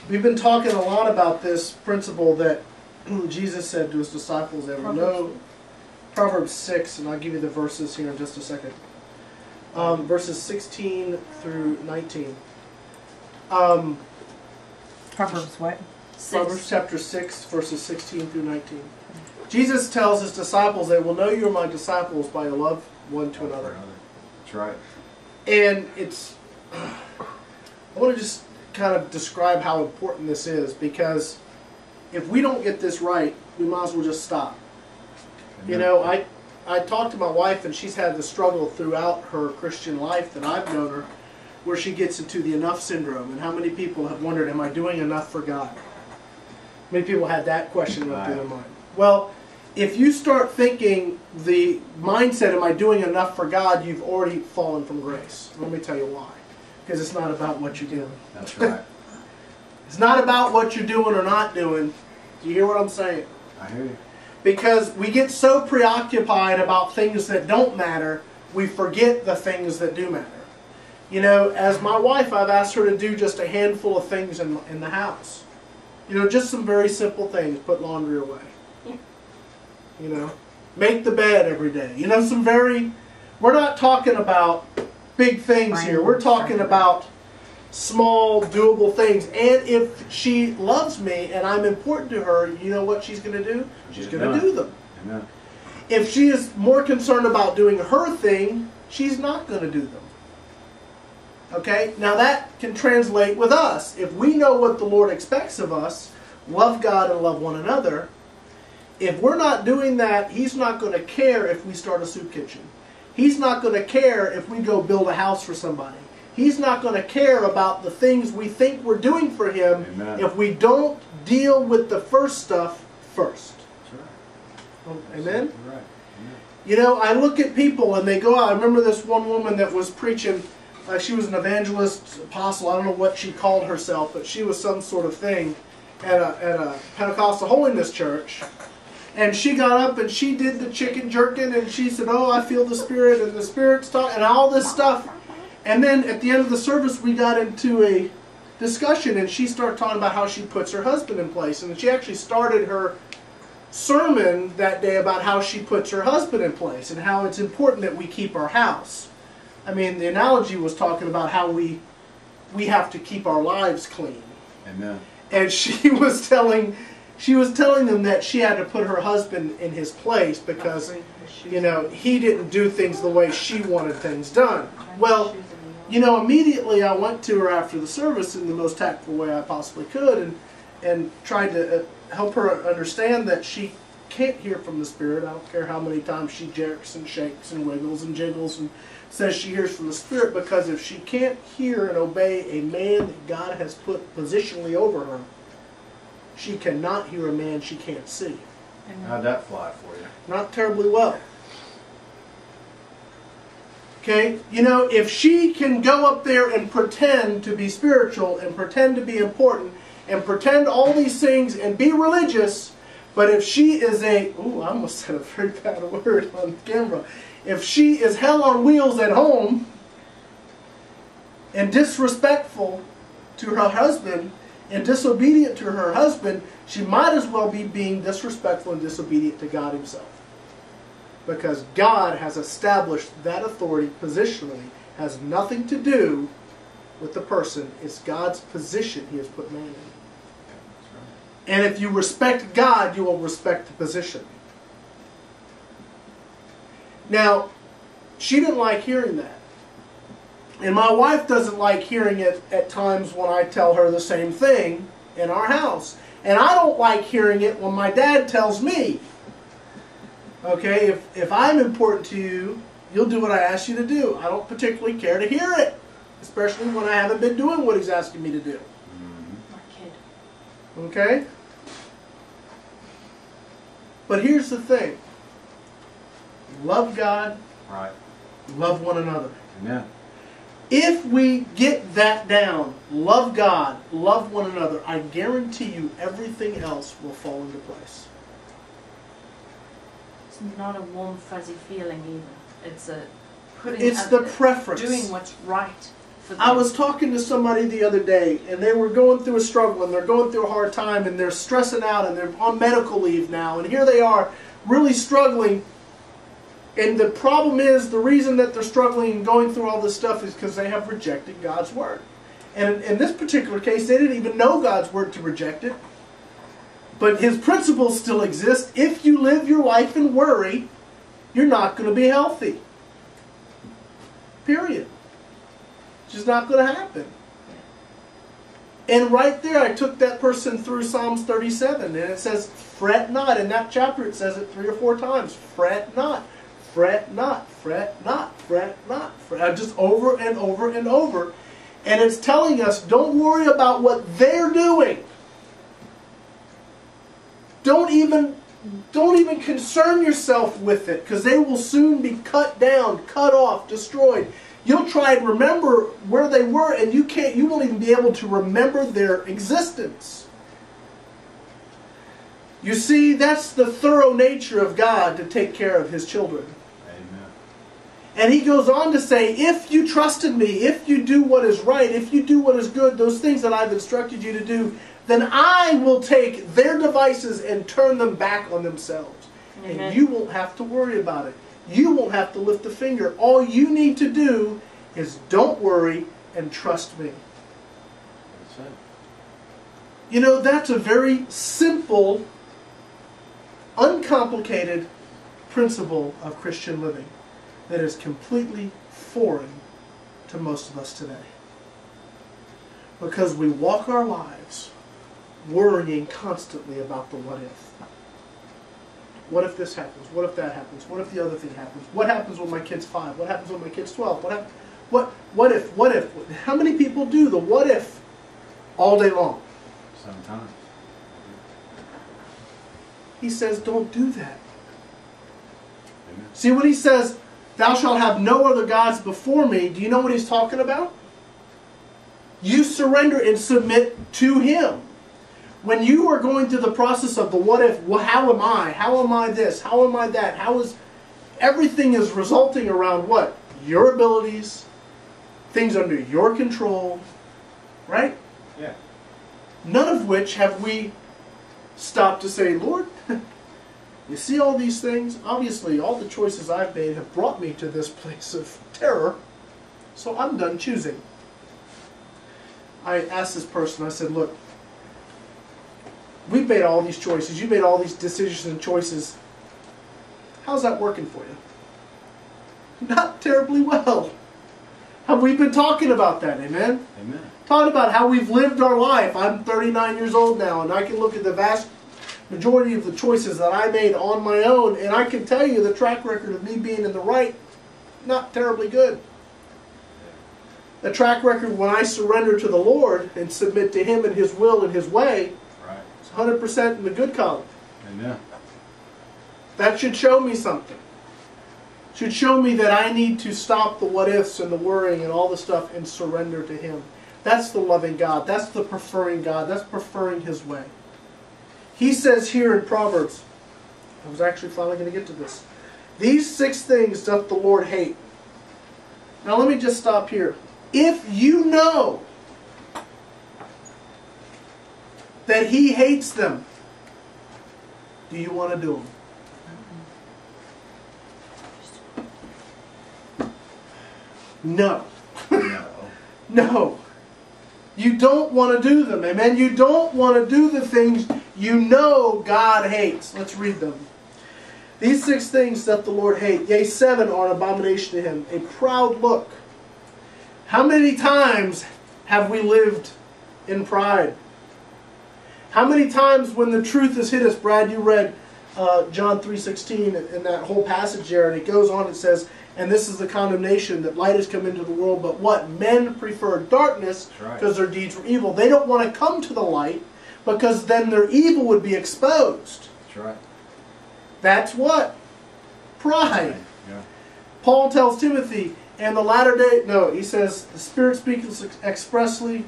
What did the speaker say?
We've been talking a lot about this principle that Jesus said to his disciples that will know. Proverbs 6, and I'll give you the verses here in just a second. Verses 16 through 19. Proverbs what? Proverbs chapter 6, verses 16 through 19. Jesus tells his disciples, they will know you are my disciples by your love one to another. That's right. And it's, I want to just kind of describe how important this is, because if we don't get this right, we might as well just stop. Amen. You know, I talked to my wife, and she's had the struggle throughout her Christian life that I've known her, where she gets into the enough syndrome. And how many people have wondered, am I doing enough for God? Many people had that question run through their mind. Well, if you start thinking the mindset, am I doing enough for God, you've already fallen from grace. Let me tell you why. Because it's not about what you're doing. That's right. It's not about what you're doing or not doing. Do you hear what I'm saying? I hear you. Because we get so preoccupied about things that don't matter, we forget the things that do matter. You know, as my wife, I've asked her to do just a handful of things in the house. You know, just some very simple things. Put laundry away. You know, make the bed every day. You know, some very, we're not talking about big things here. We're talking about small, doable things. And if she loves me and I'm important to her, you know what she's going to do? She's going to do them. Amen. If she is more concerned about doing her thing, she's not going to do them. Okay? Now that can translate with us. If we know what the Lord expects of us, love God and love one another, if we're not doing that, He's not going to care if we start a soup kitchen. He's not going to care if we go build a house for somebody. He's not going to care about the things we think we're doing for Him. Amen. If we don't deal with the first stuff first. That's right. Oh, amen? That's right. Amen. You know, I look at people and they go out. I remember this one woman that was preaching. She was an evangelist, apostle. I don't know what she called herself, but she was some sort of thing at a Pentecostal holiness church. And she got up and she did the chicken jerkin, and she said, oh, I feel the Spirit, and the Spirit's talking, and all this stuff. And then at the end of the service, we got into a discussion, and she started talking about how she puts her husband in place. And she actually started her sermon that day about how she puts her husband in place and how it's important that we keep our house. I mean, the analogy was talking about how we have to keep our lives clean. Amen. And she was telling them that she had to put her husband in his place because, you know, he didn't do things the way she wanted things done. Well, you know, immediately I went to her after the service in the most tactful way I possibly could and tried to help her understand that she can't hear from the Spirit. I don't care how many times she jerks and shakes and wiggles and jiggles and says she hears from the Spirit, because if she can't hear and obey a man that God has put positionally over her, she cannot hear a man she can't see. How'd that fly for you? Not terribly well. Okay? You know, if she can go up there and pretend to be spiritual and pretend to be important and pretend all these things and be religious, but if she is I almost said a very bad word on camera. If she is hell on wheels at home and disrespectful to her husband and disobedient to her husband, she might as well be being disrespectful and disobedient to God Himself. Because God has established that authority positionally. Has nothing to do with the person. It's God's position He has put man in. And if you respect God, you will respect the position. Now, she didn't like hearing that. And my wife doesn't like hearing it at times when I tell her the same thing in our house. And I don't like hearing it when my dad tells me. Okay, if I'm important to you, you'll do what I ask you to do. I don't particularly care to hear it. Especially when I haven't been doing what He's asking me to do. My kid. Okay? But here's the thing. Love God. Right. Love one another. Amen. If we get that down, love God, love one another, I guarantee you everything else will fall into place. It's not a warm, fuzzy feeling either. It's a It's the preference. Doing what's right I was talking to somebody the other day, and they were going through a struggle, and they're going through a hard time, and they're stressing out, and they're on medical leave now, and here they are, really struggling. And the problem is, the reason that they're struggling and going through all this stuff is because they have rejected God's Word. And in this particular case, they didn't even know God's Word to reject it. But His principles still exist. If you live your life in worry, you're not going to be healthy. Period. It's just not going to happen. And right there, I took that person through Psalms 37, and it says, fret not. In that chapter, it says it 3 or 4 times. Fret not. Fret not. Fret not. Fret not. Fret. Just over and over and over. And it's telling us, don't worry about what they're doing. Don't even concern yourself with it, because they will soon be cut down, cut off, destroyed. You'll try and remember where they were, and you won't even be able to remember their existence. You see, that's the thorough nature of God, to take care of His children. Amen. And He goes on to say, if you trust in Me, if you do what is right, if you do what is good, those things that I've instructed you to do, then I will take their devices and turn them back on themselves. Amen. And you won't have to worry about it. You won't have to lift a finger. All you need to do is don't worry and trust Me. That's it. You know, that's a very simple, uncomplicated principle of Christian living that is completely foreign to most of us today. Because we walk our lives worrying constantly about the what if. What if this happens? What if that happens? What if the other thing happens? What happens when my kid's 5? What happens when my kid's 12? What if? How many people do the what if all day long? Sometimes. He says, don't do that. Amen. See, when He says, thou shalt have no other gods before Me, do you know what He's talking about? You surrender and submit to Him. When you are going through the process of the what if, well, how am I? How am I this? How am I that? Everything is resulting around what? Your abilities, things under your control, right? Yeah. None of which have we stopped to say, Lord, you see all these things? Obviously, all the choices I've made have brought me to this place of terror, so I'm done choosing. I asked this person, I said, look, we've made all these choices. You made all these decisions and choices. How's that working for you? Not terribly well. Have we been talking about that? Amen? Amen. Talking about how we've lived our life. I'm 39 years old now, and I can look at the vast majority of the choices that I made on my own, and I can tell you the track record of me being in the right, not terribly good. The track record when I surrender to the Lord and submit to Him and His will and His way, Right. it's 100% in the good column. Amen. That should show me something. Should show me that I need to stop the what ifs and the worrying and all the stuff and surrender to Him. That's the loving God. That's the preferring God. That's preferring His way. He says here in Proverbs, I was actually finally going to get to this. These 6 things doth the Lord hate. Now let me just stop here. If you know that He hates them, do you want to do them? No. No. No. You don't want to do them. Amen? You don't want to do the things you know God hates. Let's read them. These 6 things doth the Lord hate. Yea, 7 are an abomination to Him. A proud look. How many times have we lived in pride? How many times when the truth has hit us, Brad, you read John 3:16 in that whole passage there, and it goes on, it says, and this is the condemnation, that light has come into the world, but what? Men prefer darkness because their deeds were evil. They don't want to come to the light because then their evil would be exposed. That's right. That's what? Pride. Yeah. Paul tells Timothy, and the latter day, no, he says, the Spirit speaks expressly